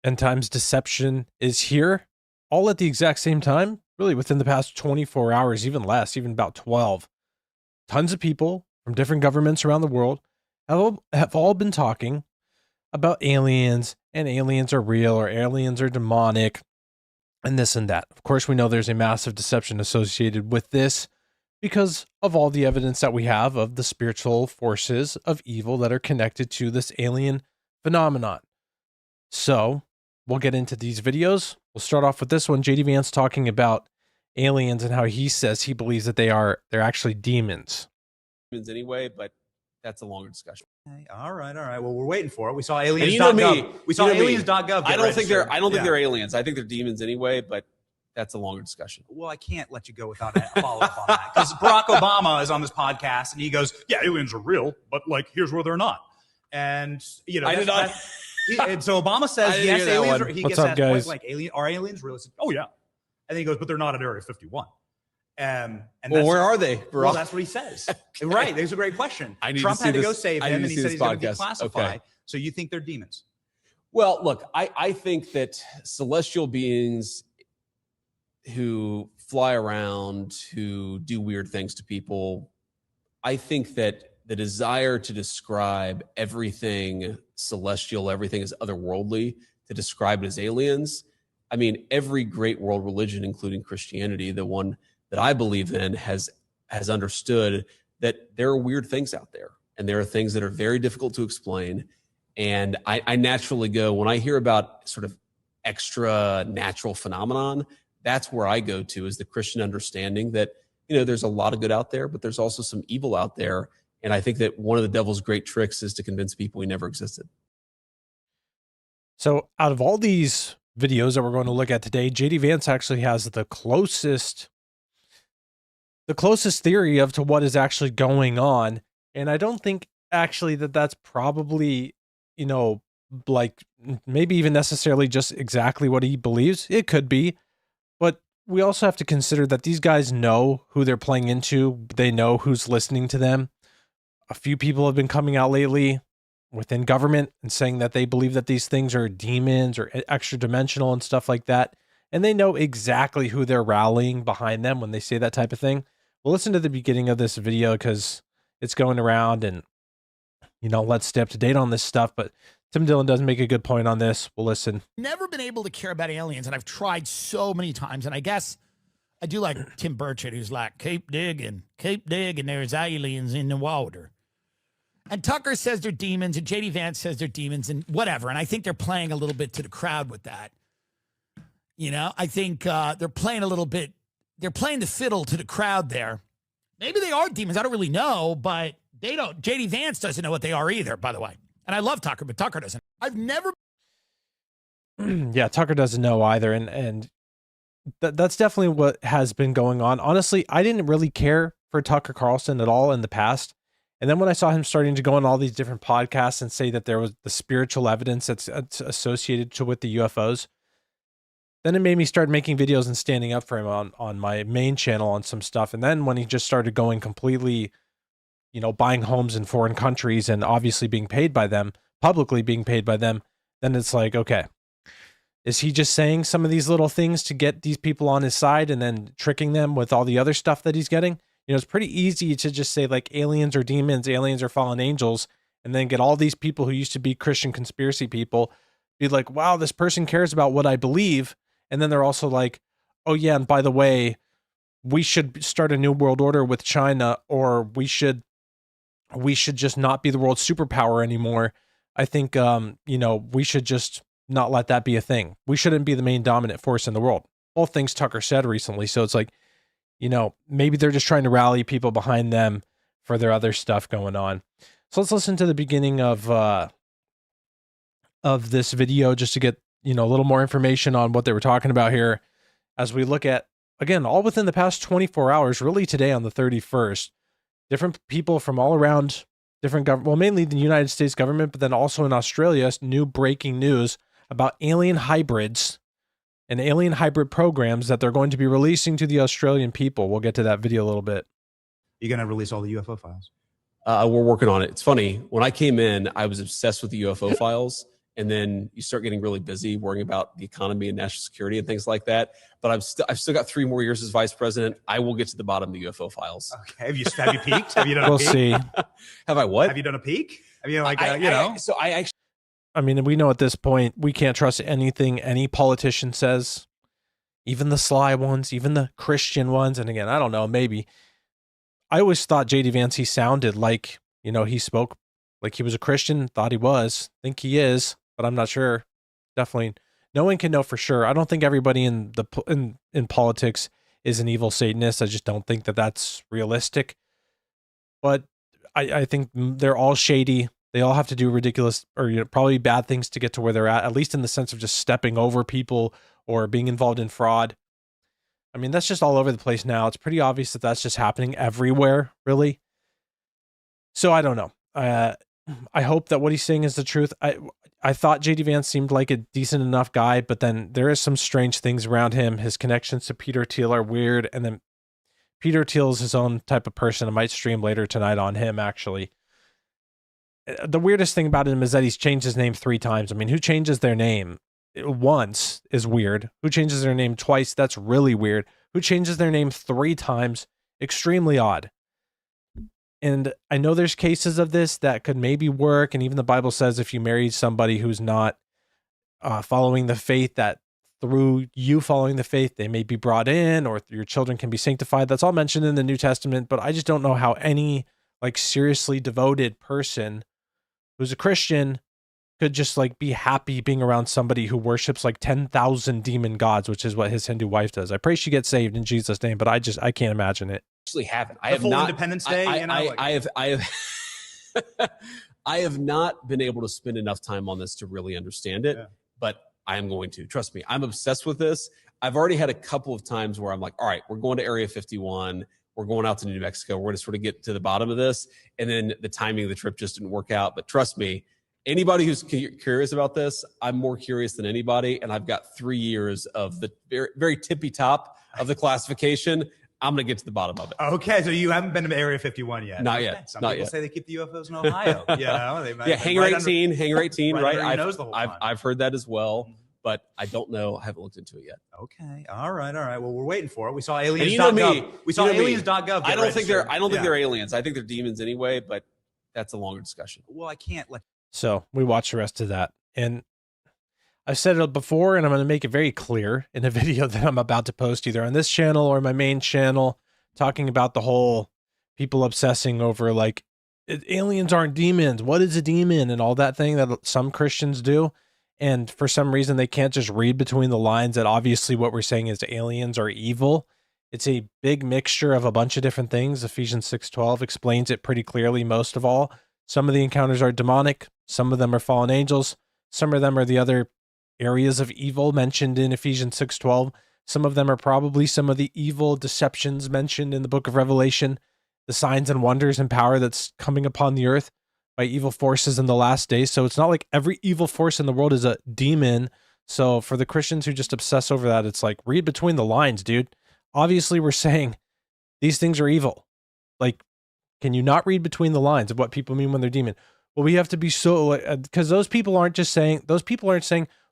end times deception is here, all at the exact same time, really within the past 24 hours, even less, even about 12. Tons of people from different governments around the world have all been talking about aliens, and aliens are real, or aliens are demonic, and this and that. Of course, we know there's a massive deception associated with this because of all the evidence that we have of the spiritual forces of evil that are connected to this alien phenomenon. So we'll get into these videos. We'll start off with this one. JD Vance talking about aliens and how he says he believes that they're actually demons. Anyway, but that's a longer discussion. Okay, all right. Well, we're waiting for it. We saw aliens.gov. You know me. We saw aliens.gov. I don't think they're aliens. I think they're demons anyway, but that's a longer discussion. Well, I can't let you go without a follow-up on that, because Barack Obama is on this podcast and he goes, "Yeah, aliens are real, but like here's where they're not." And you know, I did not. And so Obama says, "Yes, aliens are." He What's gets up, asked, guys? like, "Are aliens real?" He said, "Oh yeah," and then he goes, "But they're not at Area 51." And well, where are they? Well, that's what he says. Okay. Right. There's a great question. Trump had to go save him, and he said he's going to declassify. Okay. So you think they're demons? Well, look, I think that celestial beings who fly around, who do weird things to people, I think that the desire to describe everything celestial, everything as otherworldly, to describe it as aliens. I mean, every great world religion, including Christianity, the one that I believe in, has understood that there are weird things out there, and there are things that are very difficult to explain. And I naturally go, when I hear about sort of extra natural phenomenon, that's where I go to, is the Christian understanding that, you know, there's a lot of good out there, but there's also some evil out there. And I think that one of the devil's great tricks is to convince people he never existed. So out of all these videos that we're going to look at today, JD Vance actually has the closest theory of to what is actually going on. And I don't think actually that's probably, you know, like maybe even necessarily just exactly what he believes. It could be, but we also have to consider that these guys know who they're playing into. They know who's listening to them. A few people have been coming out lately within government and saying that they believe that these things are demons or extra dimensional and stuff like that. And they know exactly who they're rallying behind them when they say that type of thing. We'll listen to the beginning of this video because it's going around, and, you know, let's stay up to date on this stuff. But Tim Dillon does make a good point on this. We'll listen. Never been able to care about aliens, and I've tried so many times. And I guess I do like Tim Burchett, who's like, keep digging, there's aliens in the water. And Tucker says they're demons, and JD Vance says they're demons, and whatever. And I think they're playing a little bit to the crowd with that. You know, I think they're playing a little bit. They're playing the fiddle to the crowd there. Maybe they are demons. I don't really know, but they don't. JD Vance doesn't know what they are either, by the way. And I love Tucker, but Tucker doesn't. I've never. Yeah, Tucker doesn't know either. And that's definitely what has been going on. Honestly, I didn't really care for Tucker Carlson at all in the past. And then when I saw him starting to go on all these different podcasts and say that there was the spiritual evidence that's associated with the UFOs, then it made me start making videos and standing up for him on my main channel on some stuff. And then when he just started going completely, you know, buying homes in foreign countries and obviously being paid by them, publicly being paid by them, then it's like, okay, is he just saying some of these little things to get these people on his side and then tricking them with all the other stuff that he's getting? You know, it's pretty easy to just say like aliens are demons, aliens are fallen angels, and then get all these people who used to be Christian conspiracy people be like, wow, this person cares about what I believe. And then they're also like, oh yeah, and by the way, we should start a new world order with China, or we should just not be the world superpower anymore. I think, you know, we should just not let that be a thing. We shouldn't be the main dominant force in the world. Both things Tucker said recently. So it's like, you know, maybe they're just trying to rally people behind them for their other stuff going on. So let's listen to the beginning of this video just to get, you know, a little more information on what they were talking about here as we look at, again, all within the past 24 hours, really today on the 31st, different people from all around different government, well, mainly the United States government, but then also in Australia, new breaking news about alien hybrids and alien hybrid programs that they're going to be releasing to the Australian people. We'll get to that video a little bit. You're going to release all the UFO files? We're working on it. It's funny. When I came in, I was obsessed with the UFO files. and then you start getting really busy worrying about the economy and national security and things like that. But I've still got 3 more years as vice president. I will get to the bottom of the UFO files. Okay. Have you peeked? Have you done We'll a peek? see. Have I what? Have you done a peek? I mean, like, So I actually. I mean, we know at this point we can't trust anything any politician says, even the sly ones, even the Christian ones. And again, I don't know, maybe. I always thought J.D. Vance, he sounded like, he spoke like he was a Christian, thought he was, think he is, but I'm not sure. Definitely, no one can know for sure. I don't think everybody in politics is an evil Satanist. I just don't think that that's realistic. But I think they're all shady. They all have to do ridiculous or probably bad things to get to where they're at least in the sense of just stepping over people or being involved in fraud. I mean, that's just all over the place now. It's pretty obvious that that's just happening everywhere, really. So I don't know. I hope that what he's saying is the truth. I thought J.D. Vance seemed like a decent enough guy, but then there is some strange things around him. His connections to Peter Thiel are weird, and then Peter Thiel is his own type of person. I might stream later tonight on him, actually. The weirdest thing about him is that he's changed his name 3 times. I mean, who changes their name once is weird. Who changes their name twice? That's really weird. Who changes their name 3 times? Extremely odd. And I know there's cases of this that could maybe work. And even the Bible says if you marry somebody who's not following the faith, that through you following the faith, they may be brought in or your children can be sanctified. That's all mentioned in the New Testament. But I just don't know how any seriously devoted person who's a Christian could just be happy being around somebody who worships 10,000 demon gods, which is what his Hindu wife does. I pray she gets saved in Jesus' name, but I can't imagine it. Actually haven't. I the have full not. Independence Day. I have not been able to spend enough time on this to really understand it, but I am going to. Trust me, I'm obsessed with this. I've already had a couple of times where I'm like, all right, we're going to Area 51. We're going out to New Mexico. We're going to sort of get to the bottom of this. And then the timing of the trip just didn't work out. But trust me, anybody who's curious about this, I'm more curious than anybody. And I've got 3 years of the very, very tippy top of the classification. I'm going to get to the bottom of it. Okay, so you haven't been to Area 51 yet? Not yet. Some not people yet. say they keep the UFOs in Ohio. They might, Hangar 18, Hangar 18, right? I've I've heard that as well, but I don't know. I haven't looked into it yet. Okay, all right. Well, we're waiting for it. We saw aliens.gov. You know me. We saw aliens.gov. I don't think they're aliens. I think they're demons anyway, but that's a longer discussion. Well, I can't So we watch the rest of that. And I've said it before, and I'm going to make it very clear in a video that I'm about to post either on this channel or my main channel, talking about the whole people obsessing over aliens aren't demons. What is a demon? And all that thing that some Christians do. And for some reason, they can't just read between the lines that obviously what we're saying is aliens are evil. It's a big mixture of a bunch of different things. Ephesians 6:12 explains it pretty clearly. Most of all, some of the encounters are demonic. Some of them are fallen angels. Some of them are the other areas of evil mentioned in Ephesians 6:12. Some of them are probably some of the evil deceptions mentioned in the book of Revelation, the signs and wonders and power that's coming upon the earth by evil forces in the last days. So it's not like every evil force in the world is a demon. So for the Christians who just obsess over that, it's read between the lines, dude. Obviously, we're saying these things are evil. Can you not read between the lines of what people mean when they're demon? Well, we have to be so, because those people aren't saying,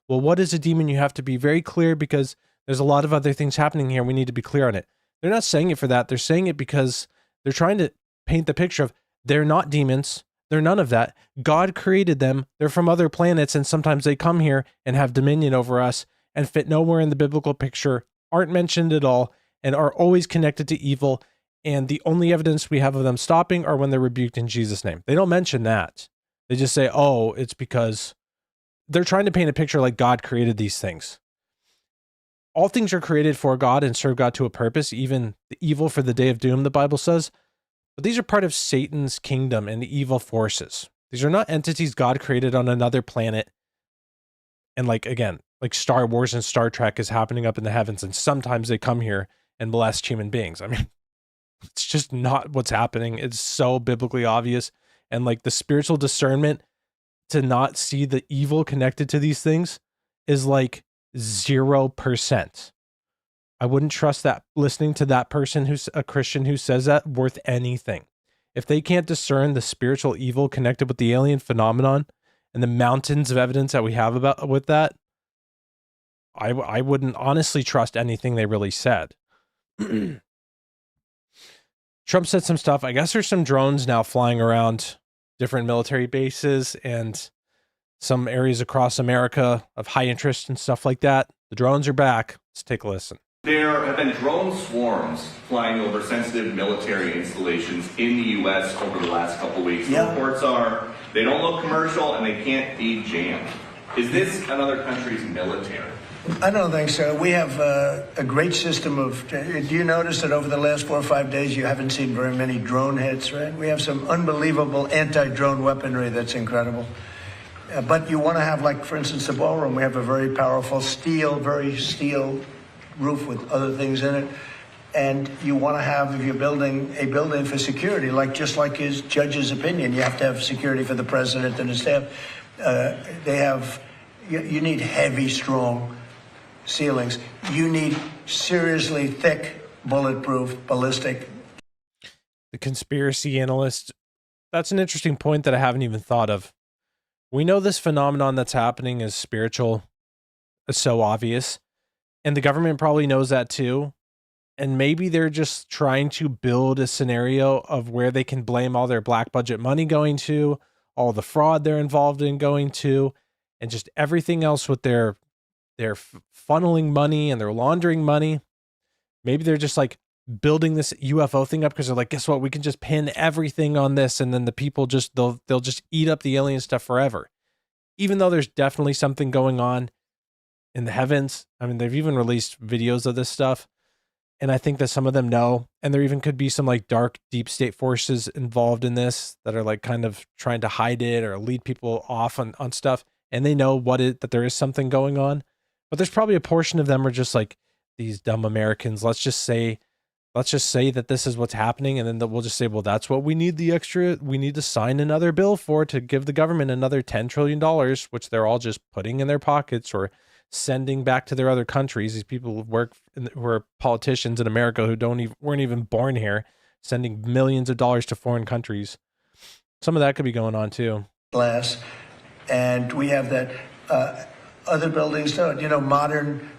well, what is a demon? You have to be very clear because there's a lot of other things happening here. We need to be clear on it. They're not saying it for that. They're saying it because they're trying to paint the picture of they're not demons. They're none of that. God created them. They're from other planets, and sometimes they come here and have dominion over us and fit nowhere in the biblical picture, aren't mentioned at all, and are always connected to evil. And the only evidence we have of them stopping are when they're rebuked in Jesus' name. They don't mention that. They just say, oh, it's because they're trying to paint a picture like God created these things. All things are created for God and serve God to a purpose, even the evil for the day of doom, the Bible says. But these are part of Satan's kingdom and the evil forces. These are not entities God created on another planet. And again, Star Wars and Star Trek is happening up in the heavens, and sometimes they come here and molest human beings. I mean, it's just not what's happening. It's so biblically obvious. And the spiritual discernment to not see the evil connected to these things is 0%. I wouldn't trust that listening to that person who's a Christian who says that worth anything. If they can't discern the spiritual evil connected with the alien phenomenon and the mountains of evidence that we have about with that, I wouldn't honestly trust anything they really said. Trump said some stuff. I guess there's some drones now flying around different military bases and some areas across America of high interest and stuff like that. The drones are back. Let's take a listen. There have been drone swarms flying over sensitive military installations in the U.S. over the last couple of weeks. Yeah. The reports are they don't look commercial and they can't be jammed. Is this another country's military? I don't think so. We have a great system of. Do you notice that over the last 4 or 5 days you haven't seen very many drone hits, right? We have some unbelievable anti-drone weaponry that's incredible. But you want to have, like, for instance, the ballroom. We have a very powerful steel roof with other things in it. And you want to have, if you're building a building for security, just like his judge's opinion, you have to have security for the president and his staff. You need heavy, strong ceilings. You need seriously thick, bulletproof, ballistic. The conspiracy analyst, that's an interesting point that I haven't even thought of. We know this phenomenon that's happening is spiritual, is so obvious, and the government probably knows that too. And maybe they're just trying to build a scenario of where they can blame all their black budget money going to, all the fraud they're involved in going to, and just everything else with their funneling money and their laundering money. Maybe they're just like building this UFO thing up because they're like, guess what? We can just pin everything on this, and then the people they'll just eat up the alien stuff forever. Even though there's definitely something going on in the heavens. I mean, they've even released videos of this stuff, and I think that some of them know, and there even could be some like dark deep state forces involved in this that are like kind of trying to hide it or lead people off on stuff, and they know that there is something going on. But there's probably a portion of them are just like, these dumb Americans, let's just say that this is what's happening, and then we'll just say, well, that's what we need we need to sign another bill for, to give the government another $10 trillion, which they're all just putting in their pockets or sending back to their other countries. These people who are politicians in America who weren't even born here, sending millions of dollars to foreign countries. Some of that could be going on too. Glass, and we have that. Other buildings don't.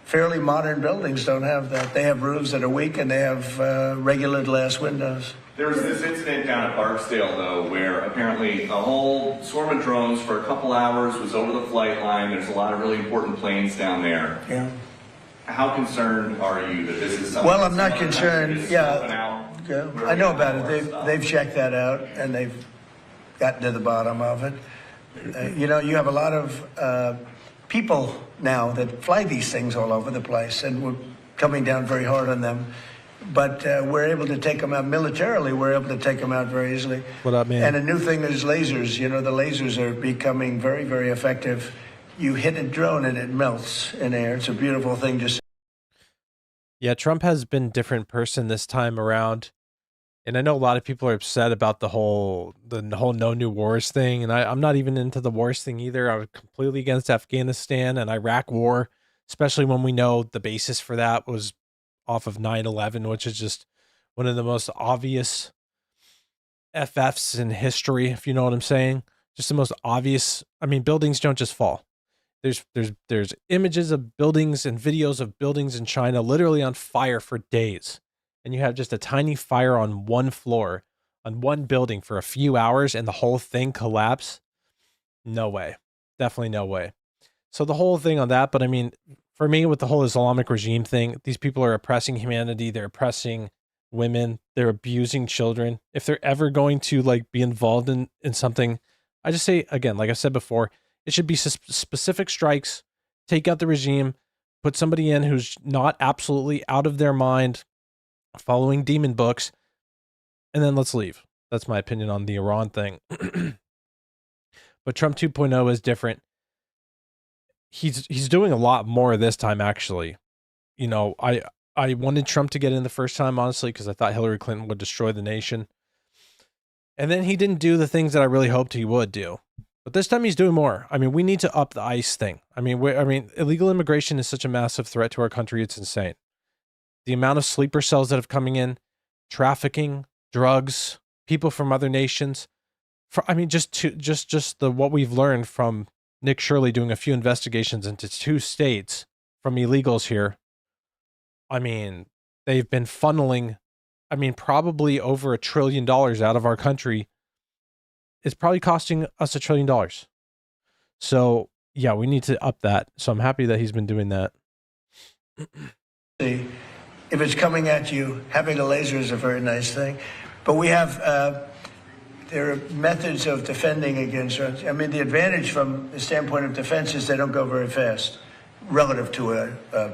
Fairly modern buildings don't have that. They have roofs that are weak, and they have regular glass windows. There was this incident down at Barksdale, though, where apparently a whole swarm of drones for a couple hours was over the flight line. There's a lot of really important planes down there. Yeah. How concerned are you that this is something? Well, I'm not concerned. Yeah. I know about it. Stuff? They've checked that out, and they've gotten to the bottom of it. You have a lot of people now that fly these things all over the place, and we're coming down very hard on them. But we're able to take them out militarily. We're able to take them out very easily. What up, man? And a new thing is lasers. The lasers are becoming very, very effective. You hit a drone and it melts in air. It's a beautiful thing to see. Yeah, Trump has been a different person this time around. And I know a lot of people are upset about the whole no new wars thing. And I'm not even into the wars thing either. I was completely against Afghanistan and Iraq war, especially when we know the basis for that was off of 9/11, which is just one of the most obvious FFs in history, if you know what I'm saying. Just the most obvious. I mean, buildings don't just fall. There's images of buildings and videos of buildings in China literally on fire for days. And you have just a tiny fire on one floor, on one building for a few hours, and the whole thing collapse. No way. Definitely no way. So the whole thing on that, but I mean, for me, with the whole Islamic regime thing, these people are oppressing humanity. They're oppressing women. They're abusing children. If they're ever going to be involved in something, I just say, again, like I said before, it should be specific strikes, take out the regime, put somebody in who's not absolutely out of their mind, following demon books, and then let's leave. That's my opinion on the Iran thing. But Trump 2.0 is different. He's doing a lot more this time, actually. I wanted Trump to get in the first time, honestly, because I thought Hillary Clinton would destroy the nation. And then he didn't do the things that I really hoped he would do. But this time he's doing more. I mean, we need to up the ICE thing. I mean, illegal immigration is such a massive threat to our country. It's insane. The amount of sleeper cells that have coming in, trafficking, drugs, people from other nations, I mean, just the what we've learned from Nick Shirley doing a few investigations into 2 states from illegals here. I mean, they've been funneling, I mean, probably over $1 trillion out of our country. It's probably costing us $1 trillion. So yeah, we need to up that. So I'm happy that he's been doing that. If it's coming at you, having a laser is a very nice thing. But we have, there are methods of defending against drones. I mean, the advantage from the standpoint of defense is they don't go very fast relative to a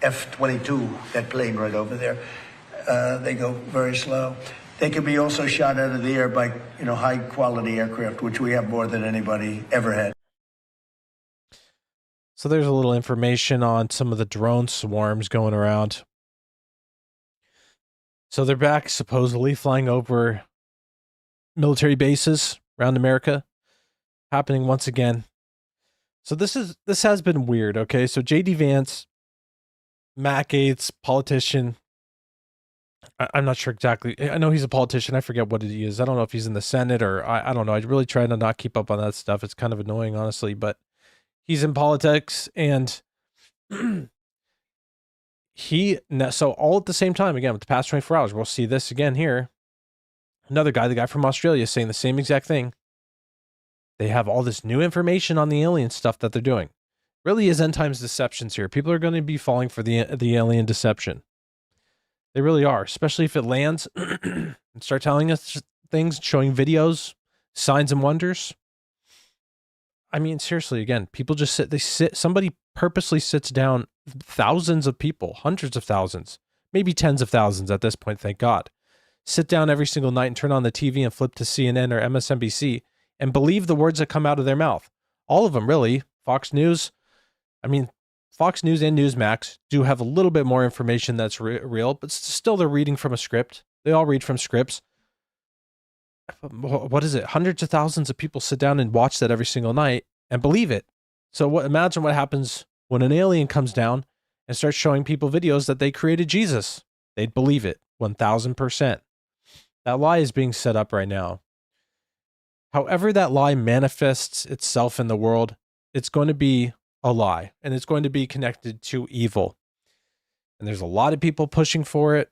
F-22, that plane right over there. They go very slow. They can be also shot out of the air by, high quality aircraft, which we have more than anybody ever had. So there's a little information on some of the drone swarms going around. So they're back supposedly flying over military bases around America, happening once again. So this has been weird, okay? So JD Vance, Matt Gaetz, politician. I'm not sure exactly. I know he's a politician. I forget what he is. I don't know if he's in the Senate or I don't know. I really try to not keep up on that stuff. It's kind of annoying, honestly, but he's in politics, and so all at the same time, again, with the past 24 hours, we'll see this again here. Another guy, the guy from Australia, saying the same exact thing. They have all this new information on the alien stuff that they're doing. Really is end times deceptions here. People are going to be falling for the alien deception. They really are, especially if it lands and start telling us things, showing videos, signs and wonders. I mean, seriously, again, people just somebody purposely sits down, thousands of people, hundreds of thousands, maybe tens of thousands at this point, thank God, sit down every single night and turn on the TV and flip to CNN or MSNBC and believe the words that come out of their mouth. All of them, really. Fox News. I mean, Fox News and Newsmax do have a little bit more information that's real, but still they're reading from a script. They all read from scripts. What is it? Hundreds of thousands of people sit down and watch that every single night and believe it. So imagine what happens when an alien comes down and starts showing people videos that they created Jesus. They'd believe it 1000%. That lie is being set up right now. However that lie manifests itself in the world, it's going to be a lie, and it's going to be connected to evil. And there's a lot of people pushing for it,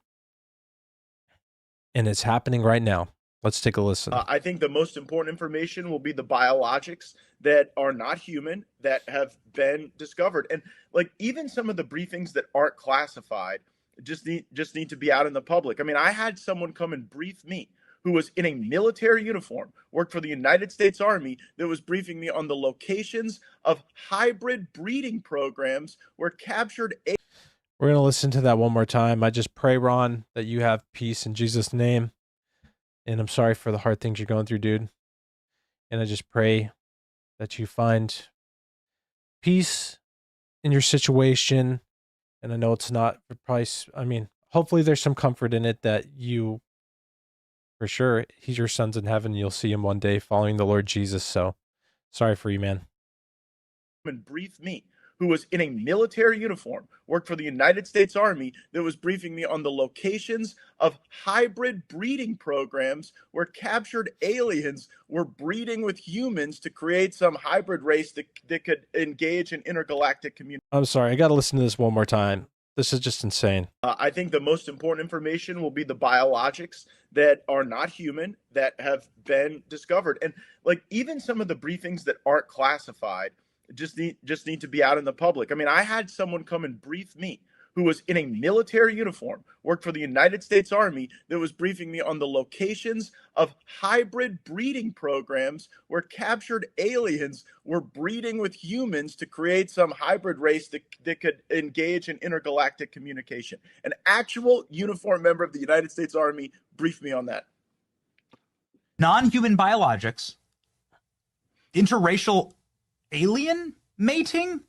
and it's happening right now. Let's take a listen. I think the most important information will be the biologics that are not human that have been discovered. And like even some of the briefings that aren't classified just need to be out in the public. I mean, I had someone come and brief me who was in a military uniform, worked for the United States Army, that was briefing me on the locations of hybrid breeding programs where captured. We're going to listen to that one more time. I just pray, Ron, that you have peace in Jesus' name. And I'm sorry for the hard things you're going through, dude. And I just pray that you find peace in your situation. And I know it's not for price. I mean, hopefully there's some comfort in it that you, for sure, he's your son's in heaven. You'll see him one day following the Lord Jesus. So sorry for you, man. And brief me, who was in a military uniform, worked for the United States Army, that was briefing me on the locations of hybrid breeding programs where captured aliens were breeding with humans to create some hybrid race that could engage in intergalactic communication. I'm sorry. I got to listen to this one more time. This is just insane. I think the most important information will be the biologics that are not human that have been discovered. And like even some of the briefings that aren't classified just need to be out in the public. I mean, I had someone come and brief me who was in a military uniform, worked for the United States Army, that was briefing me on the locations of hybrid breeding programs where captured aliens were breeding with humans to create some hybrid race that could engage in intergalactic communication. An actual uniformed member of the United States Army briefed me on that. Non-human biologics, interracial alien mating?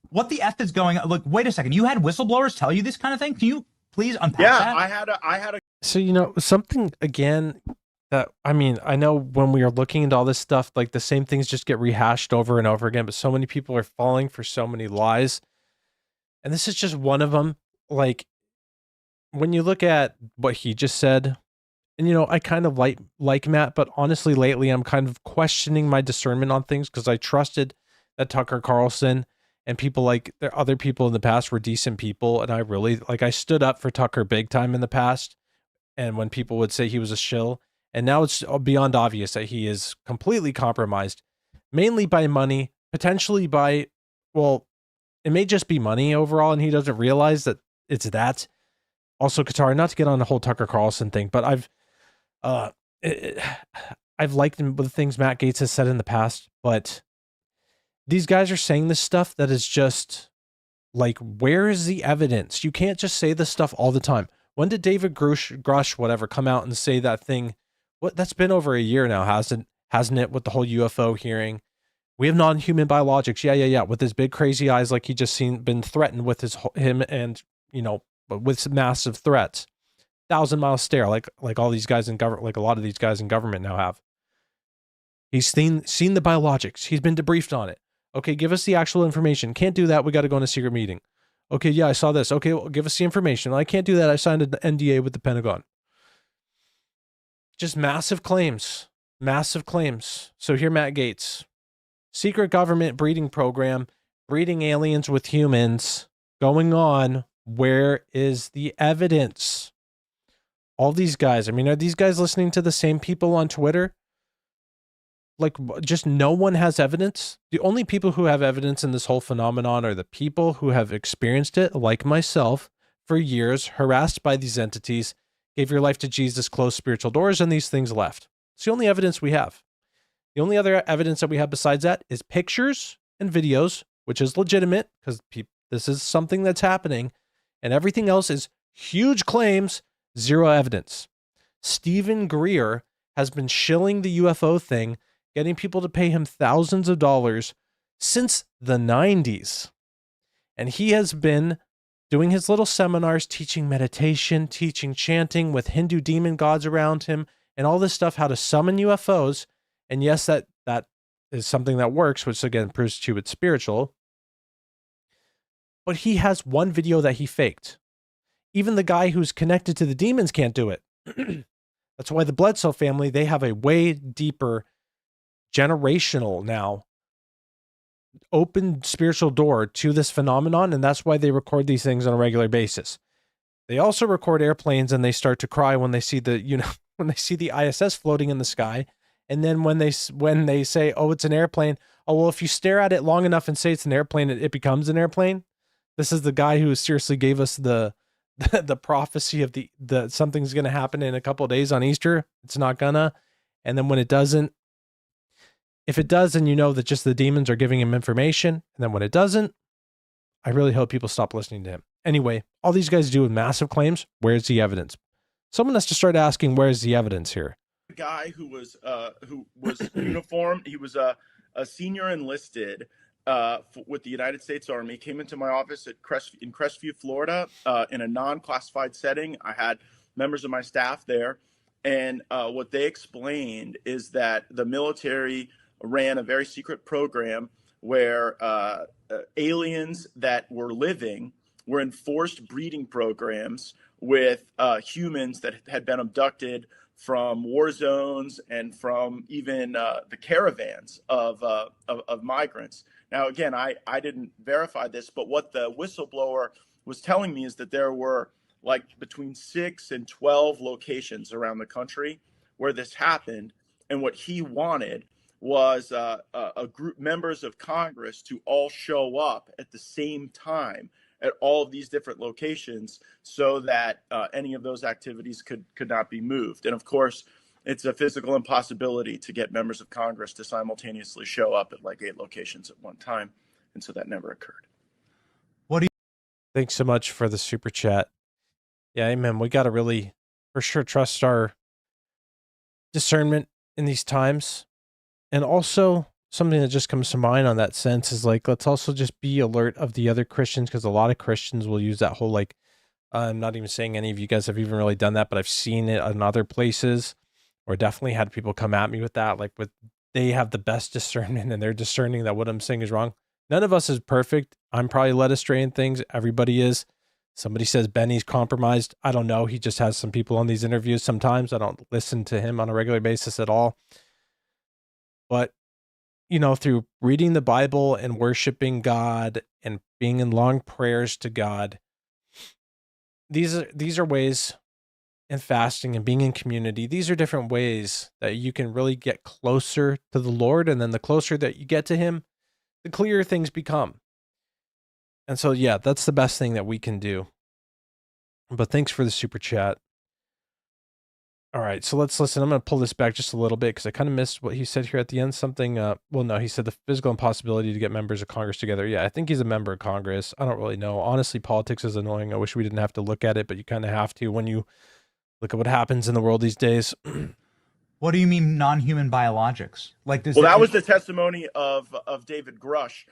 What the F is going on? Look, wait a second. You had whistleblowers tell you this kind of thing? Can you please unpack that? Yeah, I had a. So, you know, something again that, I mean, I know when we are looking into all this stuff, like the same things just get rehashed over and over again, but so many people are falling for so many lies. And this is just one of them. Like, when you look at what he just said, And I kind of like Matt, but honestly, lately I'm kind of questioning my discernment on things because I trusted that Tucker Carlson and people like there other people in the past were decent people, and I stood up for Tucker big time in the past. And when people would say he was a shill, and now it's beyond obvious that he is completely compromised, mainly by money, potentially by, well, it may just be money overall, and he doesn't realize that it's that. Also, Qatar, not to get on the whole Tucker Carlson thing, but uh, I've liked the things Matt Gaetz has said in the past, but these guys are saying this stuff that is just like, where is the evidence? You can't just say this stuff all the time. When did David Grush, whatever, come out and say that thing? What, that's been over a year now, hasn't it? With the whole UFO hearing, we have non-human biologics. Yeah. With his big crazy eyes, like he just been threatened with him, and with massive threats, 1,000-mile stare, like all these guys in government, like a lot of these guys in government now have. He's seen the biologics. He's been debriefed on it. Okay, give us the actual information. Can't do that. We got to go in a secret meeting. Okay, yeah, I saw this. Okay, well, give us the information. I can't do that. I signed an NDA with the Pentagon. Just massive claims. Massive claims. So here, Matt Gaetz. Secret government breeding program, breeding aliens with humans going on. Where is the evidence? All these guys. I mean, are these guys listening to the same people on Twitter? Like, just no one has evidence. The only people who have evidence in this whole phenomenon are the people who have experienced it, like myself, for years, harassed by these entities, gave your life to Jesus, closed spiritual doors, and these things left. It's the only evidence we have. The only other evidence that we have besides that is pictures and videos, which is legitimate because this is something that's happening, and everything else is huge claims, zero evidence. Stephen Greer has been shilling the UFO thing, getting people to pay him thousands of dollars since the 90s. And he has been doing his little seminars, teaching meditation, teaching chanting with Hindu demon gods around him, and all this stuff, how to summon UFOs. And yes, that is something that works, which again proves to you it's spiritual. But he has one video that he faked. Even the guy who's connected to the demons can't do it. That's why the Bledsoe family, they have a way deeper generational now open spiritual door to this phenomenon, and that's why they record these things on a regular basis. They also record airplanes, and they start to cry when they see when they see the ISS floating in the sky. And then when they say, oh, it's an airplane, oh, well, if you stare at it long enough and say it's an airplane, it becomes an airplane. This is the guy who seriously gave us the prophecy of the something's going to happen in a couple of days on Easter. It's not gonna. And then when it doesn't, if it does, then you know that just the demons are giving him information. And then when it doesn't, I really hope people stop listening to him. Anyway, all these guys do with massive claims. Where's the evidence? Someone has to start asking, where's the evidence here? A guy who was uniformed. He was a senior enlisted with the United States Army. Came into my office in Crestview, Florida, in a non-classified setting. I had members of my staff there, and what they explained is that the military ran a very secret program where aliens that were living were in forced breeding programs with humans that had been abducted from war zones and from even the caravans of migrants. Now, again, I didn't verify this, but what the whistleblower was telling me is that there were like between 6 and 12 locations around the country where this happened. And what he wanted was a group, members of Congress, to all show up at the same time at all of these different locations so that any of those activities could not be moved. And of course, it's a physical impossibility to get members of Congress to simultaneously show up at like 8 locations at one time. And so that never occurred. Thanks so much for the super chat. Yeah, amen. We got to really, for sure, trust our discernment in these times. And also, something that just comes to mind on that sense is like, let's also just be alert of the other Christians, because a lot of Christians will use that whole, like, I'm not even saying any of you guys have even really done that, but I've seen it in other places, or definitely had people come at me with that, like they have the best discernment and they're discerning that what I'm saying is wrong. None of us is perfect. I'm probably led astray in things. Everybody is. Somebody says Benny's compromised. I don't know. He just has some people on these interviews sometimes. I don't listen to him on a regular basis at all. But, you know, through reading the Bible and worshiping God and being in long prayers to God, these are ways, and fasting and being in community, these are different ways that you can really get closer to the Lord. And then the closer that you get to him, the clearer things become. And so, yeah, that's the best thing that we can do. But thanks for the super chat. All right, so let's listen. I'm going to pull this back just a little bit because I kind of missed what he said here at the end. Something, well, no, he said the physical impossibility to get members of Congress together. Yeah, I think he's a member of Congress. I don't really know. Honestly, politics is annoying. I wish we didn't have to look at it, but you kind of have to when you look at what happens in the world these days. What do you mean non-human biologics? Like, does Well, that was the testimony of David Grush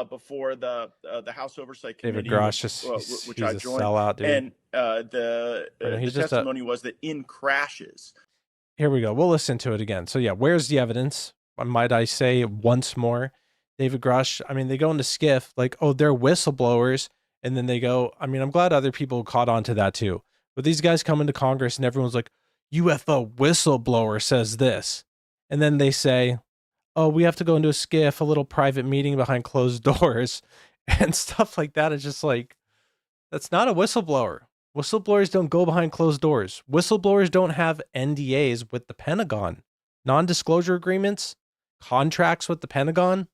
before the House Oversight Committee, David Grush, which he's I a joined. sellout, dude. And the testimony was that in crashes. Here we go. We'll listen to it again. So yeah, where's the evidence? Might I say once more, David Grush, I mean, they go into skiff like, oh, they're whistleblowers. And then they go, I mean, I'm glad other people caught on to that too. But these guys come into Congress and everyone's like, UFO whistleblower says this. And then they say, oh, we have to go into a skiff, a little private meeting behind closed doors and stuff like that. It's just like, that's not a whistleblower. Whistleblowers don't go behind closed doors. Whistleblowers don't have NDAs with the Pentagon, non-disclosure agreements, contracts with the Pentagon.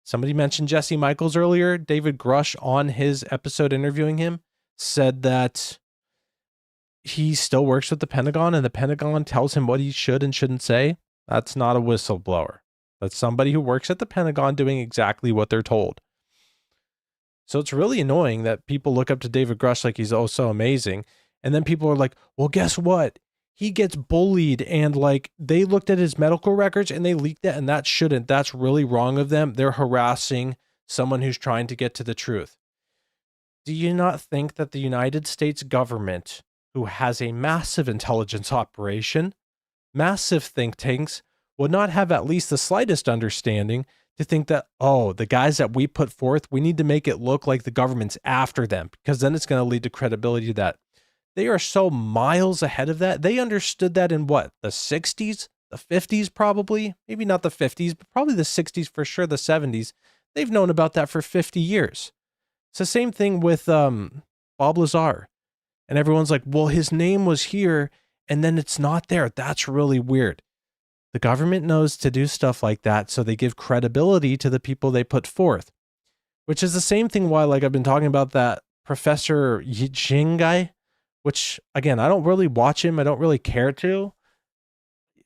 Somebody mentioned Jesse Michaels earlier. David Grush on his episode interviewing him said that he still works with the Pentagon and the Pentagon tells him what he should and shouldn't say. That's not a whistleblower. That's somebody who works at the Pentagon doing exactly what they're told. So it's really annoying that people look up to David Grush like he's oh so amazing. And then people are like, well, guess what? He gets bullied and like they looked at his medical records and they leaked that and that shouldn't. That's really wrong of them. They're harassing someone who's trying to get to the truth. Do you not think that the United States government, who has a massive intelligence operation, massive think tanks, would not have at least the slightest understanding to think that, oh, the guys that we put forth, we need to make it look like the government's after them because then it's going to lead to credibility to that. They are so miles ahead of that. They understood that in what, the 60s, the 50s probably, maybe not the 50s, but probably the 60s for sure, the 70s. They've known about that for 50 years. It's the same thing with Bob Lazar. And everyone's like, well, his name was here and then it's not there. That's really weird. The government knows to do stuff like that, so they give credibility to the people they put forth, which is the same thing why, like I've been talking about that Professor Yijing guy, which again, I don't really watch him. I don't really care to.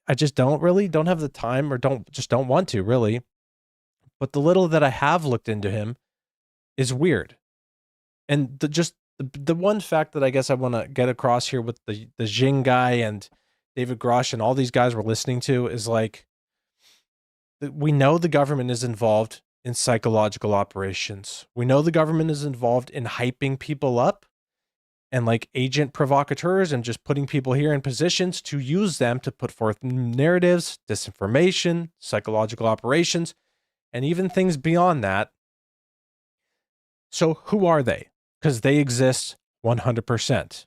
I just don't have the time or don't want to really. But the little that I have looked into him is weird. And the one fact that I guess I want to get across here with the Jing guy and David Grush and all these guys we're listening to is like, we know the government is involved in psychological operations. We know the government is involved in hyping people up and like agent provocateurs and just putting people here in positions to use them to put forth narratives, disinformation, psychological operations, and even things beyond that. So who are they? Because they exist 100%.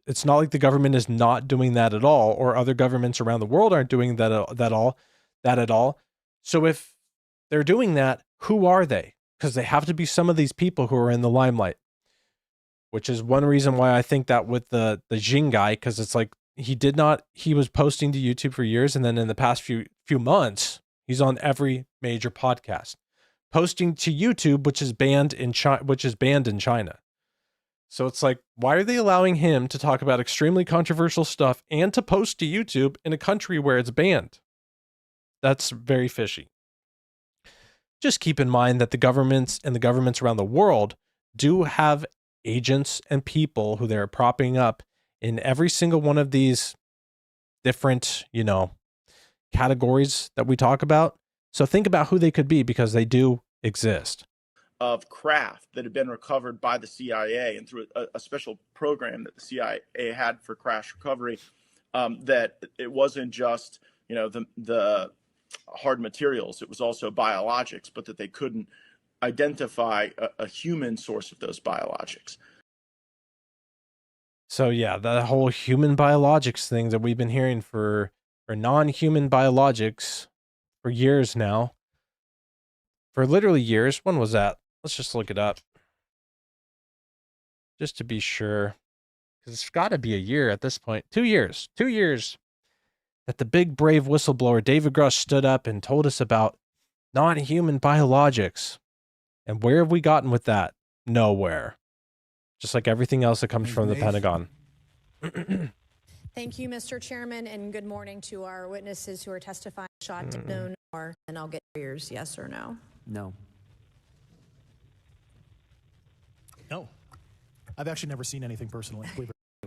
It's not like the government is not doing that at all, or other governments around the world aren't doing that at all. So if they're doing that, who are they? Because they have to be some of these people who are in the limelight, which is one reason why I think that with the Jing guy, because it's like he was posting to YouTube for years, and then in the past few months, he's on every major podcast, posting to YouTube, which is banned in China. So it's like, why are they allowing him to talk about extremely controversial stuff and to post to YouTube in a country where it's banned? That's very fishy. Just keep in mind that the governments around the world do have agents and people who they're propping up in every single one of these different, categories that we talk about. So think about who they could be because they do exist. Of craft that had been recovered by the CIA and through a special program that the CIA had for crash recovery, that it wasn't just the hard materials, it was also biologics, but that they couldn't identify a human source of those biologics. So yeah, the whole human biologics thing that we've been hearing for non-human biologics for years now. For literally years. When was that? Let's just look it up. Just to be sure. Because it's got to be a year at this point. 2 years. 2 years that the big brave whistleblower David Grush stood up and told us about non-human biologics. And where have we gotten with that? Nowhere. Just like everything else that comes from the Pentagon. Thank you, Mr. Chairman, and good morning to our witnesses who are testifying. Shot known or, and I'll get yours, yes or no. No. No. I've actually never seen anything personally.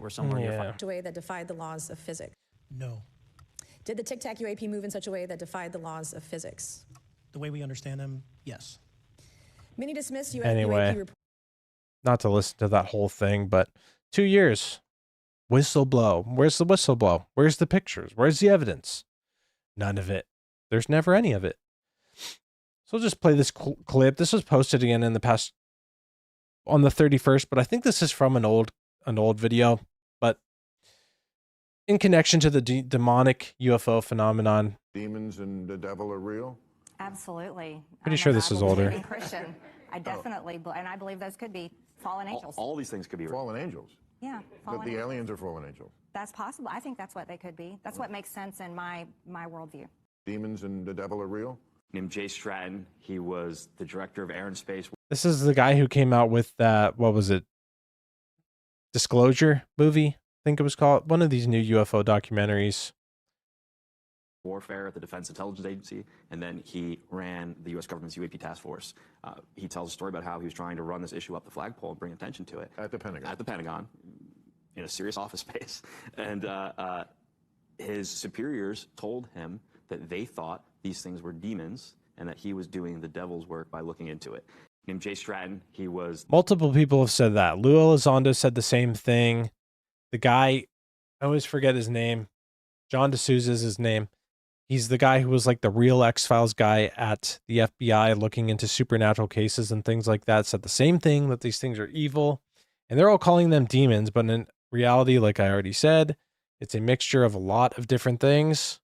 We're somewhere near Yeah. A way that defied the laws of physics. No. Did the Tic Tac UAP move in such a way that defied the laws of physics? The way we understand them, yes. Many dismiss Anyway. UAP report. Not to listen to that whole thing, but 2 years. Whistleblow. Where's the whistleblow? Where's the pictures? Where's the evidence? None of it. There's never any of it. So I'll just play this clip. This was posted again in the past on the 31st, but I think this is from an old video, but in connection to the demonic UFO phenomenon. Demons and the devil are real? Absolutely. Pretty sure this is older. I'm a Christian. I definitely, and I believe those could be fallen angels. All these things could be fallen angels. Yeah, That fallen the angels. aliens are fallen angels. That's possible. I think that's what they could be. That's what makes sense in my worldview. Demons and the devil are real? Named Jay Stratton. He was the director of Air and Space. This is the guy who came out with that, what was it? Disclosure movie, I think it was called. One of these new UFO documentaries. Warfare at the Defense Intelligence Agency, and then he ran the U.S. government's UAP task force. He tells a story about how he was trying to run this issue up the flagpole and bring attention to it. At the Pentagon? At the Pentagon, in a serious office space. And his superiors told him that they thought these things were demons and that he was doing the devil's work by looking into it. Named Jay Stratton, he was... Multiple people have said that. Lou Elizondo said the same thing. The guy, I always forget his name. John D'Souza is his name. He's the guy who was like the real X-Files guy at the FBI looking into supernatural cases and things like that. Said the same thing, that these things are evil. And they're all calling them demons. But in reality, like I already said, it's a mixture of a lot of different things.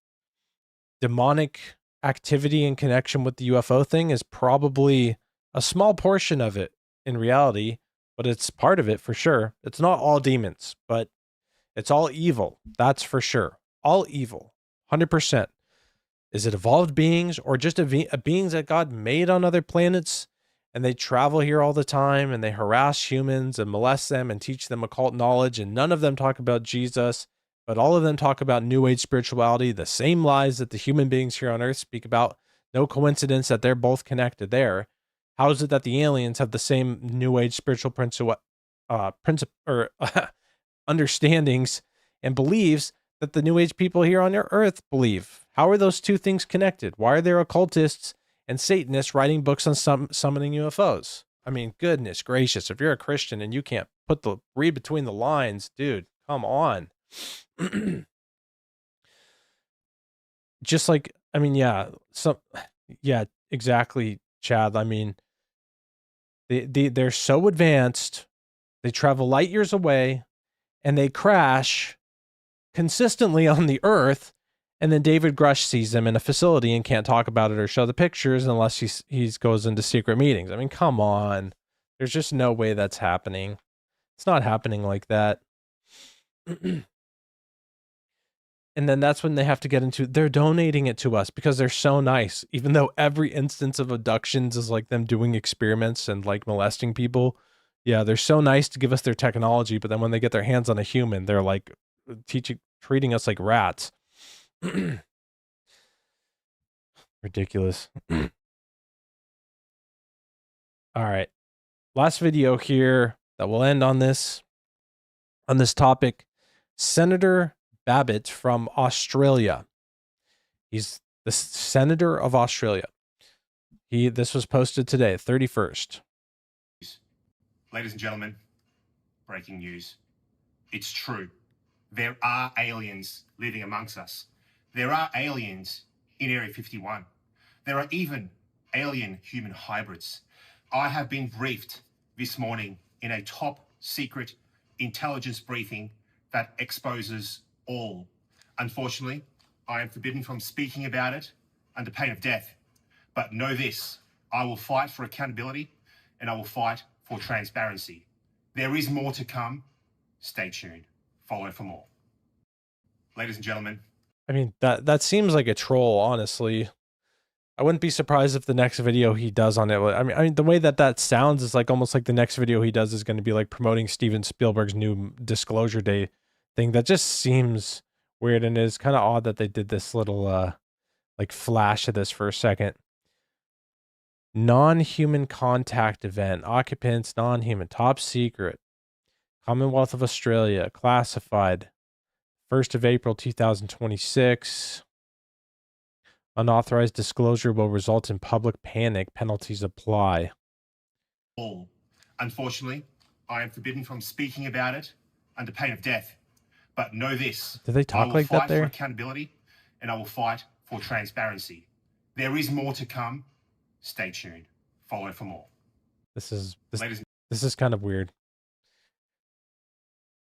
Demonic activity in connection with the UFO thing is probably a small portion of it in reality, but it's part of it for sure. It's not all demons, but it's all evil. That's for sure. All evil. 100%. Is it evolved beings or just beings that God made on other planets and they travel here all the time and they harass humans and molest them and teach them occult knowledge, and none of them talk about Jesus, but all of them talk about New Age spirituality, the same lies that the human beings here on Earth speak about. No coincidence that they're both connected there. How is it that the aliens have the same New Age spiritual understandings and beliefs that the New Age people here on Earth believe? How are those two things connected? Why are there occultists and Satanists writing books on summoning UFOs? I mean, goodness gracious, if you're a Christian and you can't read between the lines, dude, come on. Just like, I mean, yeah, exactly, Chad. I mean, they're so advanced, they travel light years away, and they crash consistently on the Earth. And then David Grush sees them in a facility and can't talk about it or show the pictures unless he goes into secret meetings. I mean, come on. There's just no way that's happening. It's not happening like that. And then that's when they have to get into, they're donating it to us because they're so nice. Even though every instance of abductions is like them doing experiments and like molesting people. Yeah, they're so nice to give us their technology. But then when they get their hands on a human, they're like treating us like rats. Ridiculous. All right. Last video here that will end on this topic. Senator Babbitt from Australia. He's the senator of Australia. This was posted today, 31st. Ladies and gentlemen, breaking news. It's true. There are aliens living amongst us. There are aliens in Area 51. There are even alien human hybrids. I have been briefed this morning in a top secret intelligence briefing that exposes all. Unfortunately, I am forbidden from speaking about it under pain of death. But know this, I will fight for accountability and I will fight for transparency. There is more to come. Stay tuned. Follow for more. Ladies and gentlemen. I mean, that seems like a troll, honestly. I wouldn't be surprised if the next video he does on it, I mean, the way that sounds is like almost like the next video he does is going to be like promoting Steven Spielberg's new Disclosure Day thing. That just seems weird, and it's kind of odd that they did this little like flash of this for a second. Non-human contact event, occupants, non-human, top secret, Commonwealth of Australia, classified, 1st of April 2026. Unauthorized disclosure will result in public panic. Penalties apply. All. Unfortunately, I am forbidden from speaking about it under pain of death. But know this. Do they talk I will like that fight there? for accountability and I will fight for transparency. There is more to come. Stay tuned. Follow for more. This is kind of weird.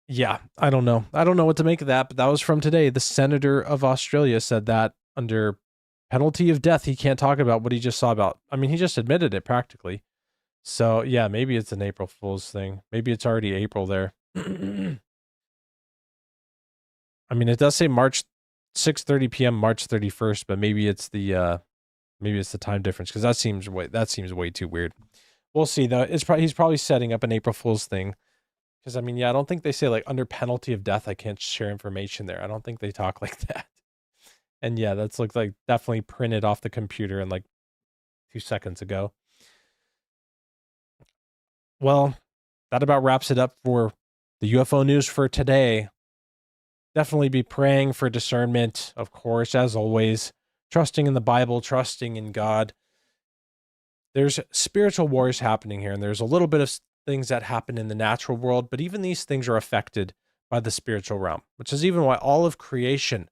Yeah, I don't know. I don't know what to make of that, but that was from today. The senator of Australia said that under penalty of death, he can't talk about what he just saw about. I mean, he just admitted it practically. So yeah, maybe it's an April Fool's thing. Maybe it's already April there. I mean, it does say March 6:30 p.m. March 31st, but maybe it's the time difference, because that seems way too weird. We'll see though. He's probably setting up an April Fool's thing. Because I mean, yeah, I don't think they say like under penalty of death I can't share information there. I don't think they talk like that. And yeah, that's looked like definitely printed off the computer in like 2 seconds ago. Well, that about wraps it up for the UFO news for today. Definitely be praying for discernment, of course, as always. Trusting in the Bible, trusting in God. There's spiritual wars happening here, and there's a little bit of things that happen in the natural world, but even these things are affected by the spiritual realm, which is even why all of creation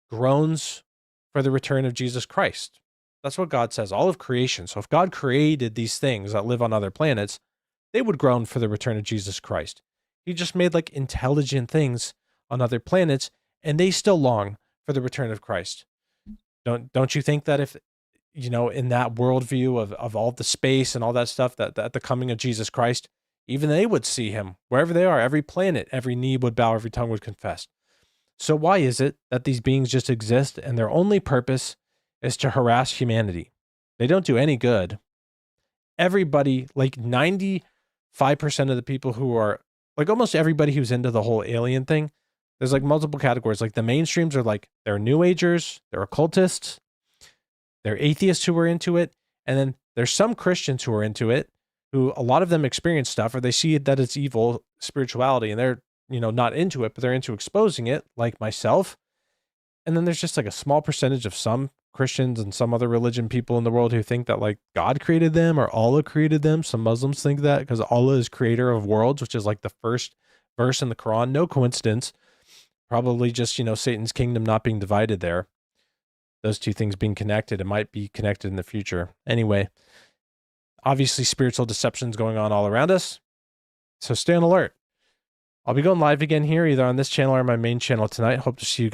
groans for the return of Jesus Christ. That's what God says, all of creation. So if God created these things that live on other planets, they would groan for the return of Jesus Christ. He just made like intelligent things on other planets, and they still long for the return of Christ. Don't you think that if, you know, in that worldview of all the space and all that stuff, that at the coming of Jesus Christ, even they would see him wherever they are, every planet, every knee would bow, every tongue would confess. So why is it that these beings just exist and their only purpose is to harass humanity? They don't do any good. Everybody, like 95% of the people who are, like almost everybody who's into the whole alien thing, there's like multiple categories. Like the mainstreams are like, they're New Agers, they're occultists, they're atheists who are into it. And then there's some Christians who are into it, who a lot of them experience stuff, or they see that it's evil spirituality and they're, you know, not into it, but they're into exposing it, like myself. And then there's just like a small percentage of some Christians and some other religion people in the world who think that like God created them or Allah created them. Some Muslims think that because Allah is creator of worlds, which is like the first verse in the Quran. No coincidence. Probably just, you know, Satan's kingdom not being divided there. Those two things being connected. It might be connected in the future. Anyway, obviously spiritual deceptions going on all around us. So stay on alert. I'll be going live again here, either on this channel or my main channel tonight. Hope to see you guys.